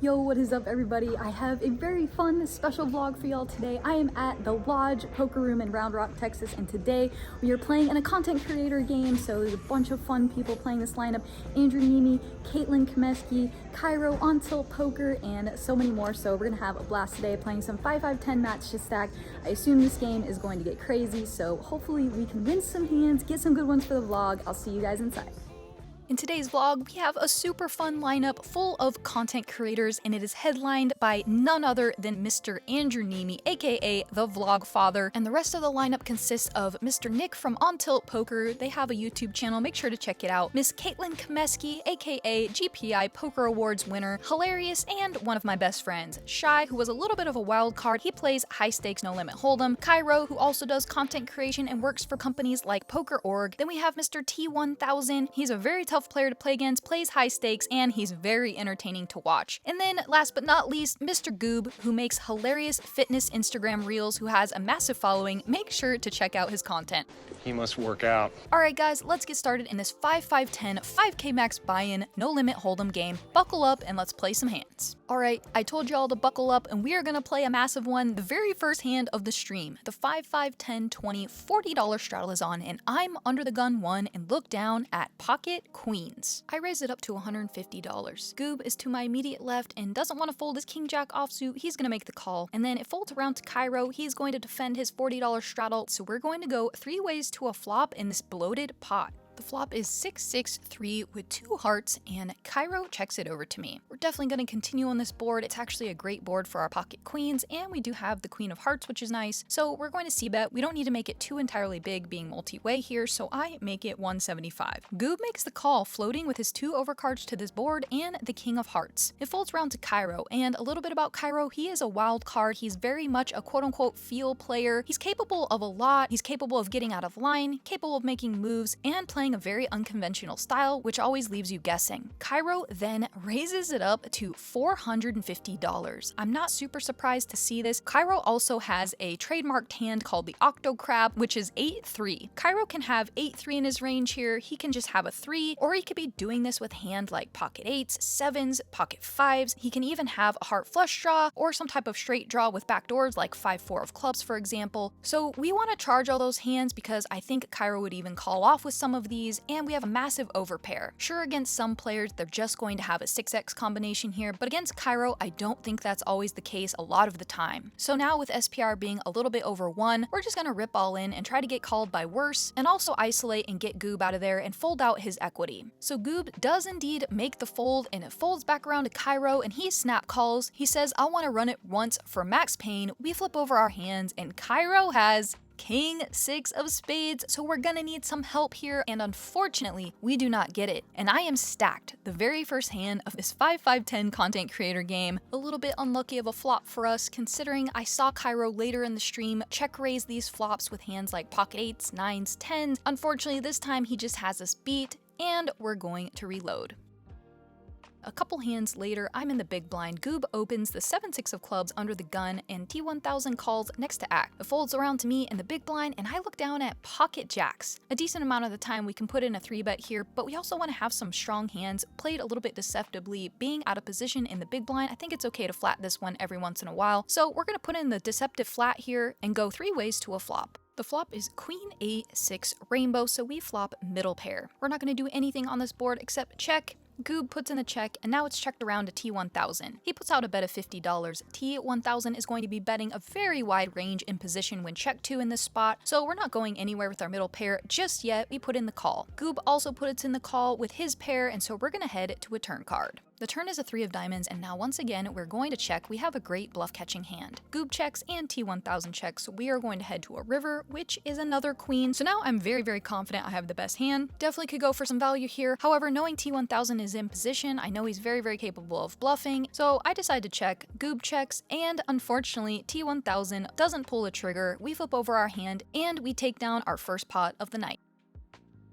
Yo, what is up everybody? I have a very fun special vlog for y'all today. I am at the Lodge Poker Room in Round Rock, Texas, and today we are playing in a content creator game. So there's a bunch of fun people playing this lineup. Andrew Neeme, Caitlin Kameski, Cairo on Tilt Poker, and so many more. So we're gonna have a blast today playing some 5-5-10 match to stack. I assume this game is going to get crazy, so hopefully we can win some hands, get some good ones for the vlog. I'll see you guys inside. In today's vlog, we have a super fun lineup full of content creators, and it is headlined by none other than Mr. Andrew Neeme, aka the Vlog Father, and the rest of the lineup consists of Mr. Nick from On Tilt Poker. They have a YouTube channel, make sure to check it out. Miss Caitlin Kameski, aka GPI Poker Awards winner, hilarious, and one of my best friends. Shy, who was a little bit of a wild card, he plays high stakes no limit hold'em. Cairo, who also does content creation and works for companies like Poker.org. Then we have Mr. T1000, he's a very tough player to play against, plays high stakes, and he's very entertaining to watch. And then last but not least, Mr. Goob, who makes hilarious fitness Instagram reels, who has a massive following. Make sure to check out his content. He must work out. Alright guys, let's get started in this 5-5-10 5k max buy-in no limit hold'em game. Buckle up and let's play some hands. Alright, I told y'all to buckle up and we are gonna play a massive one, the very first hand of the stream. The 5-5-10-20 $40 straddle is on, and I'm under the gun one and look down at pocket queens. I raise it up to $150. Goob is to my immediate left and doesn't want to fold his king jack offsuit. He's gonna make the call, and then it folds around to Cairo. He's going to defend his $40 straddle, so we're going to go 3 ways to a flop in this bloated pot. The flop is 6-6-3 with 2 hearts, and Cairo checks it over to me. We're definitely going to continue on this board. It's actually a great board for our pocket queens, and we do have the queen of hearts, which is nice. So we're going to c-bet. We don't need to make it too entirely big, being multi-way here, so I make it 175. Goob makes the call, floating with his 2 overcards to this board and the king of hearts. It folds around to Cairo, and a little bit about Cairo, he is a wild card. He's very much a quote-unquote feel player. He's capable of a lot. He's capable of getting out of line, capable of making moves, and playing a very unconventional style, which always leaves you guessing. Cairo then raises it up to $450. I'm not super surprised to see this. Cairo also has a trademarked hand called the Octo Crab, which is 8-3. Cairo can have 8-3 in his range here. He can just have a 3, or he could be doing this with hand like pocket 8s, 7s, pocket 5s. He can even have a heart flush draw or some type of straight draw with backdoors like 5-4 of clubs, for example. So we want to charge all those hands because I think Cairo would even call off with some of these, and we have a massive overpair. Sure, against some players, they're just going to have a 6x combination here, but against Cairo, I don't think that's always the case a lot of the time. So now with SPR being a little bit over 1, we're just gonna rip all in and try to get called by worse, and also isolate and get Goob out of there and fold out his equity. So Goob does indeed make the fold, and it folds back around to Cairo, and he snap calls. He says, I want to run it once for max pain. We flip over our hands, and Cairo has King 6 of spades, so we're gonna need some help here, and unfortunately, we do not get it. And I am stacked, the very first hand of this 5-5-10 content creator game. A little bit unlucky of a flop for us, considering I saw Cairo later in the stream check raise these flops with hands like pocket 8s, 9s, 10s. Unfortunately, this time he just has us beat, and we're going to reload. A couple hands later, I'm in the big blind. Goob opens the 7-6 of clubs under the gun, and T1000 calls next to act. It folds around to me in the big blind, and I look down at pocket jacks. A decent amount of the time we can put in a 3-bet here, but we also want to have some strong hands, played a little bit deceptively. Being out of position in the big blind, I think it's okay to flat this one every once in a while. So we're going to put in the deceptive flat here and go 3 ways to a flop. The flop is Queen A6 Rainbow, so we flop middle pair. We're not going to do anything on this board except check. Goob puts in the check, and now it's checked around to T1000. He puts out a bet of $50. T1000 is going to be betting a very wide range in position when check 2 in this spot, so we're not going anywhere with our middle pair just yet. We put in the call. Goob also puts in the call with his pair, and so we're going to head to a turn card. The turn is a 3 of diamonds, and now once again, we're going to check. We have a great bluff catching hand. Goob checks and T1000 checks, so we are going to head to a river, which is another queen. So now I'm very confident I have the best hand. Definitely could go for some value here. However, knowing T1000 is in position, I know he's very capable of bluffing, so I decide to check. Goob checks, and unfortunately, T1000 doesn't pull the trigger. We flip over our hand, and we take down our first pot of the night.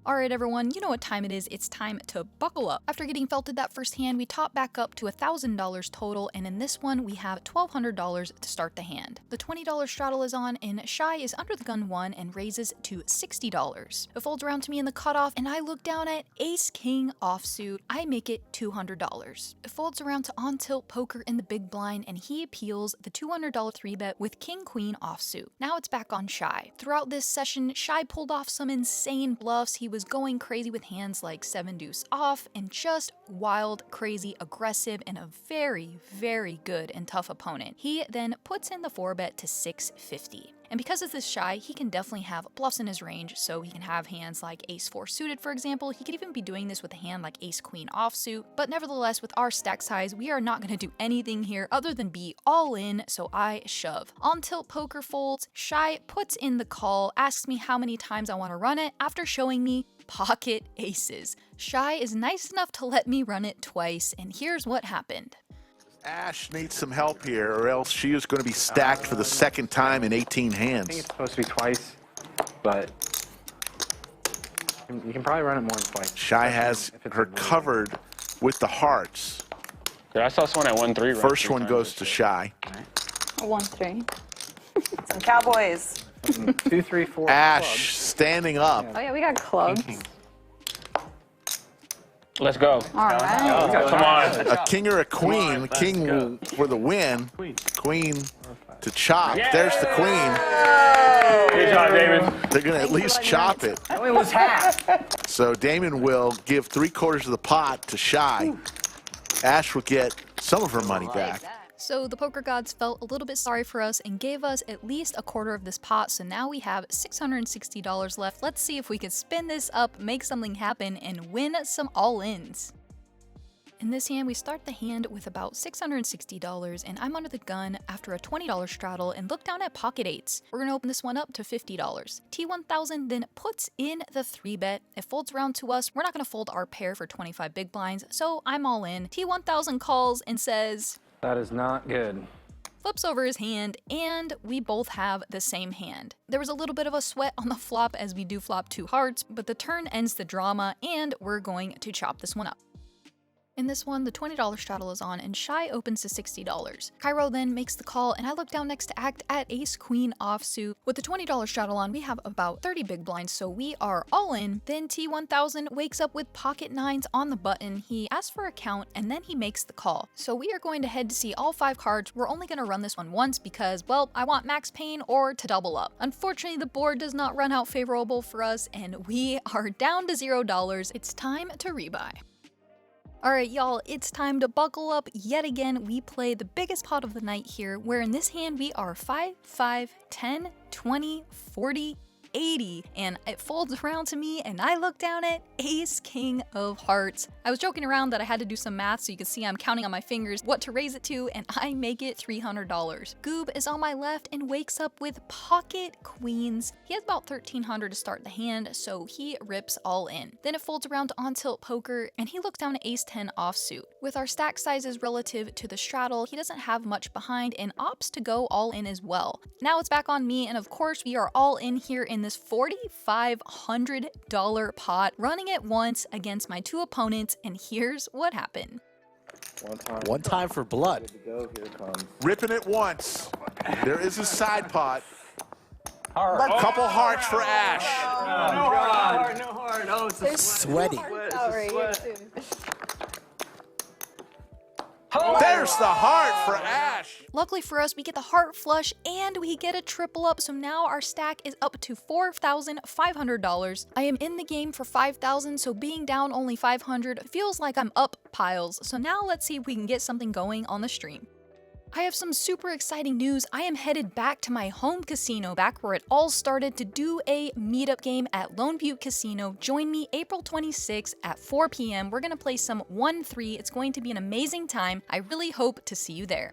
Alright everyone, you know what time it is, it's time to buckle up. After getting felted that first hand, we top back up to $1,000 total, and in this one we have $1,200 to start the hand. The $20 straddle is on, and Shy is under the gun 1 and raises to $60. It folds around to me in the cutoff, and I look down at Ace-King offsuit. I make it $200. It folds around to on-tilt poker in the big blind, and he appeals the $200 3-bet with King-Queen offsuit. Now it's back on Shy. Throughout this session, Shy pulled off some insane bluffs. He was going crazy with hands like 7-deuce off and just wild, crazy, aggressive, and a very, very good and tough opponent. He then puts in the 4-bet to $650. And because of this Shy, he can definitely have bluffs in his range, so he can have hands like Ace-4 suited, for example. He could even be doing this with a hand like Ace-Queen offsuit. But nevertheless, with our stack size, we are not going to do anything here other than be all in, so I shove. On tilt poker folds, Shy puts in the call, asks me how many times I want to run it after showing me pocket aces. Shy is nice enough to let me run it twice, and here's what happened. Ash needs some help here, or else she is going to be stacked for the second time in 18 hands. I think it's supposed to be twice, but you can probably run it more than twice. Shy has her covered with the hearts. Yeah, I saw someone at 1-3. First one goes to Shy. 1-3. Some Cowboys. 2, 3, 4. Ash clubs. standing up. Oh yeah, we got clubs. Let's go. All right. Come on. A king or a queen. King will, for the win. Queen to chop. Yeah. There's the queen. Good job, David. They're going to at least chop it. Oh, it was half. So Damon will give 3/4 of the pot to Shy. Ash will get some of her money back. So the poker gods felt a little bit sorry for us and gave us at least a quarter of this pot, so now we have $660 left. Let's see if we can spin this up, make something happen, and win some all-ins. In this hand, we start the hand with about $660, and I'm under the gun after a $20 straddle and look down at pocket eights. We're gonna open this one up to $50. T1000 then puts in the 3-bet. It folds around to us. We're not gonna fold our pair for 25 big blinds, so I'm all in. T1000 calls and says, That is not good. flips over his hand, and we both have the same hand. There was a little bit of a sweat on the flop as we do flop 2 hearts, but the turn ends the drama, and we're going to chop this one up. In this one, the $20 straddle is on, and Shy opens to $60. Cairo then makes the call, and I look down next to act at Ace-Queen offsuit. With the $20 straddle on, we have about 30 big blinds, so we are all in. Then T1000 wakes up with pocket 9s on the button. He asks for a count, and then he makes the call. So we are going to head to see all 5 cards. We're only going to run this one once because, well, I want max pain or to double up. Unfortunately, the board does not run out favorable for us, and we are down to $0. It's time to rebuy. Alright y'all, it's time to buckle up yet again. We play the biggest pot of the night here, where in this hand we are 5, 5, 10, 20, 40, 80, and it folds around to me and I look down at Ace-King of hearts. I was joking around that I had to do some math so you can see I'm counting on my fingers what to raise it to, and I make it $300. Goob is on my left and wakes up with pocket queens. He has about $1,300 to start the hand, so he rips all in. Then it folds around to on-tilt poker, and he looks down at Ace-10 offsuit. With our stack sizes relative to the straddle, he doesn't have much behind and opts to go all in as well. Now it's back on me, and of course we are all in here in this $4,500 pot, running it once against my 2 opponents, and here's what happened. One time for blood. Ripping it once. There is a side pot. Heart. Couple hearts for Ash. No heart. Oh, it's a Sweaty. There's the heart for Ash. Luckily for us, we get the heart flush and we get a triple up, so now our stack is up to $4,500. I am in the game for $5,000, so being down only $500 feels like I'm up piles. So now let's see if we can get something going on the stream. I have some super exciting news. I am headed back to my home casino, back where it all started, to do a meetup game at Lone Butte Casino. Join me April 26th at 4 p.m. We're gonna play some 1-3. It's going to be an amazing time. I really hope to see you there.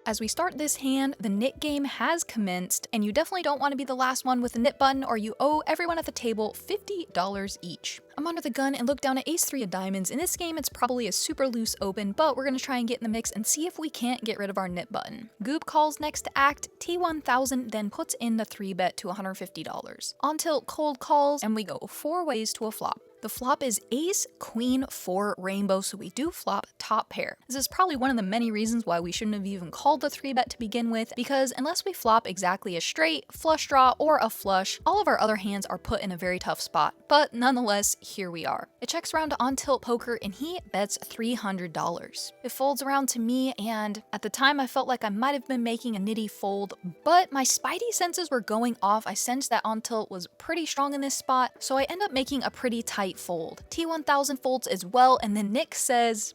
As we start this hand, the knit game has commenced, and you definitely don't want to be the last one with a knit button or you owe everyone at the table $50 each. I'm under the gun and look down at ace-3 of diamonds. In this game, it's probably a super loose open, but we're going to try and get in the mix and see if we can't get rid of our knit button. Goob calls next to act, T1000 then puts in the 3-bet to $150. On tilt, cold calls, and we go 4 ways to a flop. The flop is ace, queen, 4, rainbow, so we do flop top pair. This is probably one of the many reasons why we shouldn't have even called the 3-bet to begin with, because unless we flop exactly a straight, flush draw, or a flush, all of our other hands are put in a very tough spot. But nonetheless, here we are. It checks around to on tilt poker and he bets $300. It folds around to me, and at the time I felt like I might have been making a nitty fold, but my spidey senses were going off. I sensed that on tilt was pretty strong in this spot, so I end up making a pretty tight fold. T1000 folds as well, and then Nick says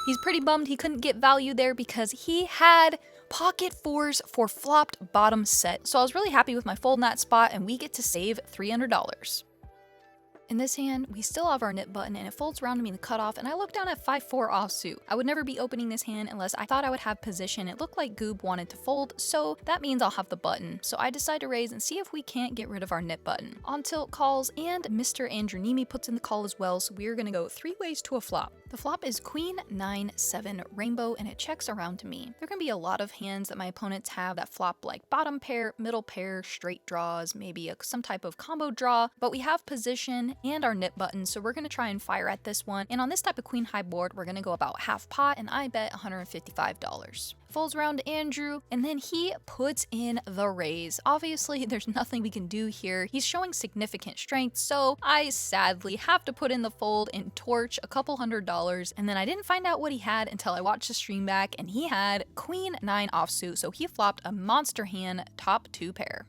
he's pretty bummed he couldn't get value there because he had pocket 4s for flopped bottom set. So I was really happy with my fold in that spot, and we get to save $300. In this hand, we still have our knit button and it folds around to me in the cutoff, and I look down at 5-4 offsuit. I would never be opening this hand unless I thought I would have position. It looked like Goob wanted to fold, so that means I'll have the button. So I decide to raise and see if we can't get rid of our knit button. On tilt calls, and Mr. Andrew Neeme puts in the call as well, so we are going to go 3 ways to a flop. The flop is queen, 9, 7, rainbow, and it checks around to me. There can be a lot of hands that my opponents have that flop like bottom pair, middle pair, straight draws, maybe some type of combo draw, but we have position and our knit button, so we're going to try and fire at this one. And on this type of queen high board, we're going to go about half pot, and I bet $155. Folds around to Andrew, and then he puts in the raise. Obviously, there's nothing we can do here. He's showing significant strength, so I sadly have to put in the fold and torch a couple $100, and then I didn't find out what he had until I watched the stream back, and he had queen 9 offsuit, so he flopped a monster hand, top 2 pair.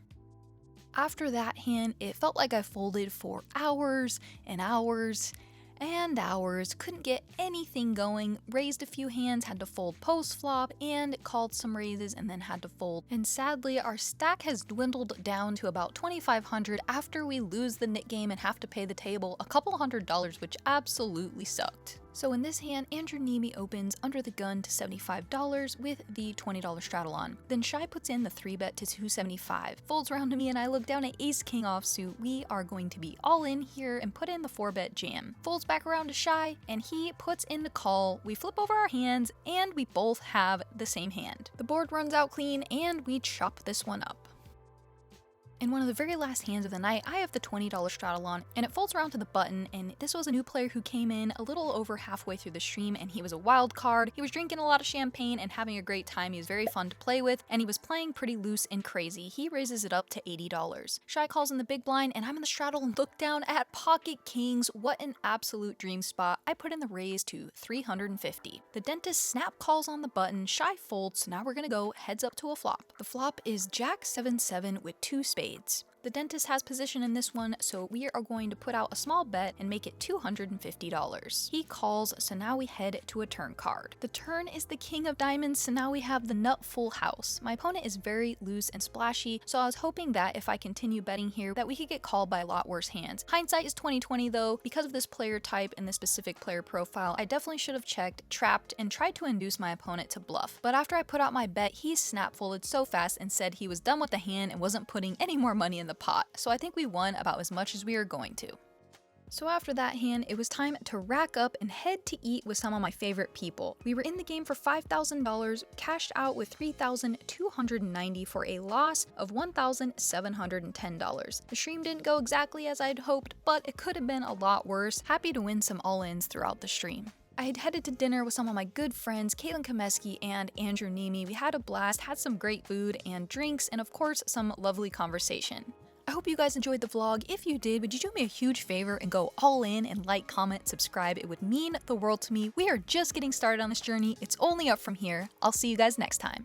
After that hand, it felt like I folded for hours and hours and hours, couldn't get anything going, raised a few hands, had to fold post flop, and called some raises and then had to fold. And sadly, our stack has dwindled down to about $2,500 after we lose the knit game and have to pay the table a couple $100, which absolutely sucked. So in this hand, Andrew Neeme opens under the gun to $75 with the $20 straddle on. Then Shy puts in the 3-bet to $275. Folds around to me and I look down at ace king offsuit. We are going to be all in here and put in the 4-bet jam. Folds back around to Shy and he puts in the call. We flip over our hands and we both have the same hand. The board runs out clean and we chop this one up. In one of the very last hands of the night, I have the $20 straddle on, and it folds around to the button, and this was a new player who came in a little over halfway through the stream, and he was a wild card. He was drinking a lot of champagne and having a great time. He was very fun to play with, and he was playing pretty loose and crazy. He raises it up to $80. Shy calls in the big blind, and I'm in the straddle and look down at pocket kings. What an absolute dream spot. I put in the raise to $350. The dentist snap calls on the button. Shy folds, so now we're gonna go heads up to a flop. The flop is Jack 7-7 with 2 spades. The dentist has position in this one, so we are going to put out a small bet and make it $250. He calls, so now we head to a turn card. The turn is the king of diamonds, so now we have the nut full house. My opponent is very loose and splashy, so I was hoping that if I continue betting here that we could get called by a lot worse hands. Hindsight is 20/20 though. Because of this player type and this specific player profile, I definitely should have checked, trapped, and tried to induce my opponent to bluff. But after I put out my bet, he snap folded so fast and said he was done with the hand and wasn't putting any more money in the pot. So I think we won about as much as we are going to. So after that hand, it was time to rack up and head to eat with some of my favorite people. We were in the game for $5,000, cashed out with $3,290 for a loss of $1,710. The stream didn't go exactly as I'd hoped, but it could have been a lot worse. Happy to win some all-ins throughout the stream. I had headed to dinner with some of my good friends, Caitlin Komeski and Andrew Neeme. We had a blast, had some great food and drinks, and of course, some lovely conversation. I hope you guys enjoyed the vlog. If you did, would you do me a huge favor and go all in and like, comment, subscribe? It would mean the world to me. We are just getting started on this journey. It's only up from here. I'll see you guys next time.